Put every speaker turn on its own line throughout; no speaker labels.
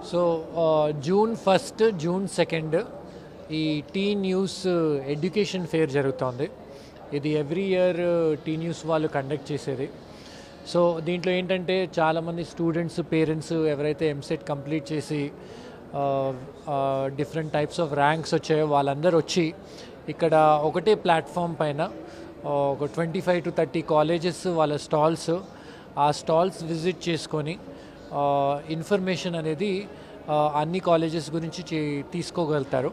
So June 1, June 2 ఈ tea news education fair జరుగుతోంది. ఇది ఎవ్రీ ఇయర్ టీ న్యూస్ వాళ్ళు కండక్ట్ చేసేది. సో దీంట్లో ఏంటంటే చాలామంది స్టూడెంట్స్, పేరెంట్స్ ఎవరైతే ఎంసెట్ కంప్లీట్ చేసి డిఫరెంట్ టైప్స్ ఆఫ్ ర్యాంక్స్ వచ్చాయో వాళ్ళందరూ వచ్చి ఇక్కడ ఒకటే ప్లాట్ఫామ్ పైన ఒక 25 to 30 కాలేజెస్ వాళ్ళ ఆ స్టాల్స్ విజిట్ చేసుకొని ఇన్ఫర్మేషన్ అనేది అన్ని కాలేజెస్ గురించి తీసుకోగలుగుతారు.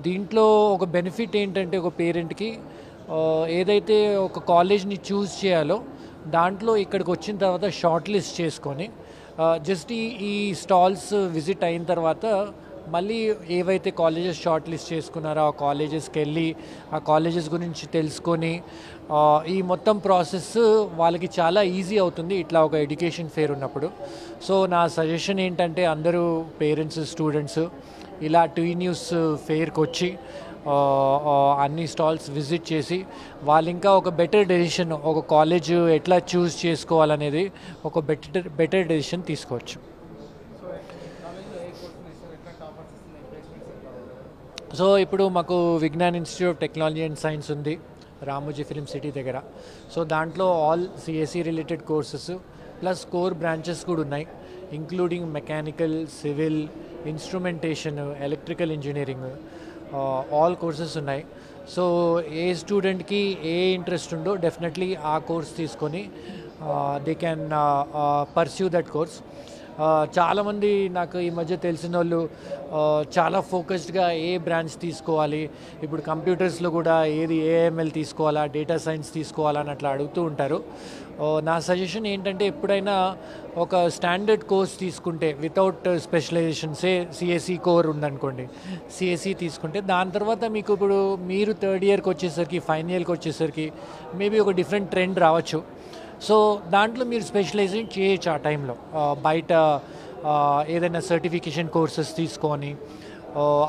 దీంట్లో ఒక బెనిఫిట్ ఏంటంటే ఒక పేరెంట్కి ఏదైతే ఒక కాలేజ్ని చూస్ చేయాలో దాంట్లో ఇక్కడికి వచ్చిన తర్వాత షార్ట్ లిస్ట్ చేసుకొని జస్ట్ ఈ స్టాల్స్ విజిట్ అయిన తర్వాత మళ్ళీ ఏవైతే కాలేజెస్ షార్ట్ లిస్ట్ చేసుకున్నారో ఆ కాలేజెస్కి వెళ్ళి ఆ కాలేజెస్ గురించి తెలుసుకొని ఈ మొత్తం ప్రాసెస్ వాళ్ళకి చాలా ఈజీ అవుతుంది ఇట్లా ఒక ఎడ్యుకేషన్ ఫేర్ ఉన్నప్పుడు. సో నా సజెషన్ ఏంటంటే అందరూ పేరెంట్స్, స్టూడెంట్స్ ఇలా టీ న్యూస్ ఫేర్కి వచ్చి అన్ని స్టాల్స్ విజిట్ చేసి వాళ్ళు ఇంకా ఒక బెటర్ డెసిషన్, ఒక కాలేజ్ ఎట్లా చూస్ చేసుకోవాలనేది ఒక బెటర్ డెసిషన్ తీసుకోవచ్చు. సో ఇప్పుడు మాకు Vignan Institute of Technology and Science ఉంది రామోజీ ఫిలిం సిటీ దగ్గర. సో దాంట్లో all CSC related courses plus core branches కూడా ఉన్నాయి, including mechanical, civil, instrumentation, electrical engineering, all courses ఉన్నాయి. సో ఏ స్టూడెంట్కి ఏ ఇంట్రెస్ట్ ఉందో డెఫినెట్లీ ఆ కోర్స్ తీసుకొని they can pursue that course. చాలామంది నాకు ఈ మధ్య తెలిసిన వాళ్ళు చాలా ఫోకస్డ్గా ఏ బ్రాంచ్ తీసుకోవాలి, ఇప్పుడు కంప్యూటర్స్లో కూడా ఏది ఏఎంఎల్ తీసుకోవాలా, డేటా సైన్స్ తీసుకోవాలా అని అట్లా అడుగుతూ ఉంటారు. నా సజెషన్ ఏంటంటే ఎప్పుడైనా ఒక స్టాండర్డ్ కోర్స్ తీసుకుంటే వితౌట్ స్పెషలైజేషన్సే సిఎస్సి కోర్ ఉందనుకోండి, సిఎస్సి తీసుకుంటే దాని తర్వాత మీకు ఇప్పుడు మీరు థర్డ్ ఇయర్కి వచ్చేసరికి, ఫైనల్ ఇయర్కి వచ్చేసరికి మేబీ ఒక డిఫరెంట్ ట్రెండ్ రావచ్చు. సో దాంట్లో మీరు స్పెషలైజేషన్ చేయొచ్చు ఆ టైంలో. బయట ఏదైనా సర్టిఫికేషన్ కోర్సెస్ తీసుకొని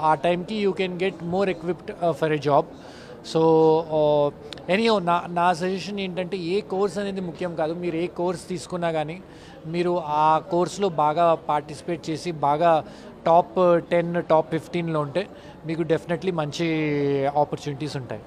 ఆ టైంకి you can get more equipped for a job. So anyhow నా సజెషన్ ఏంటంటే ఏ కోర్స్ అనేది ముఖ్యం కాదు, మీరు ఏ కోర్స్ తీసుకున్నా కానీ మీరు ఆ కోర్స్లో బాగా పార్టిసిపేట్ చేసి బాగా టాప్ 10, టాప్ 15లో ఉంటే మీకు డెఫినెట్లీ మంచి ఆపర్చునిటీస్ ఉంటాయి.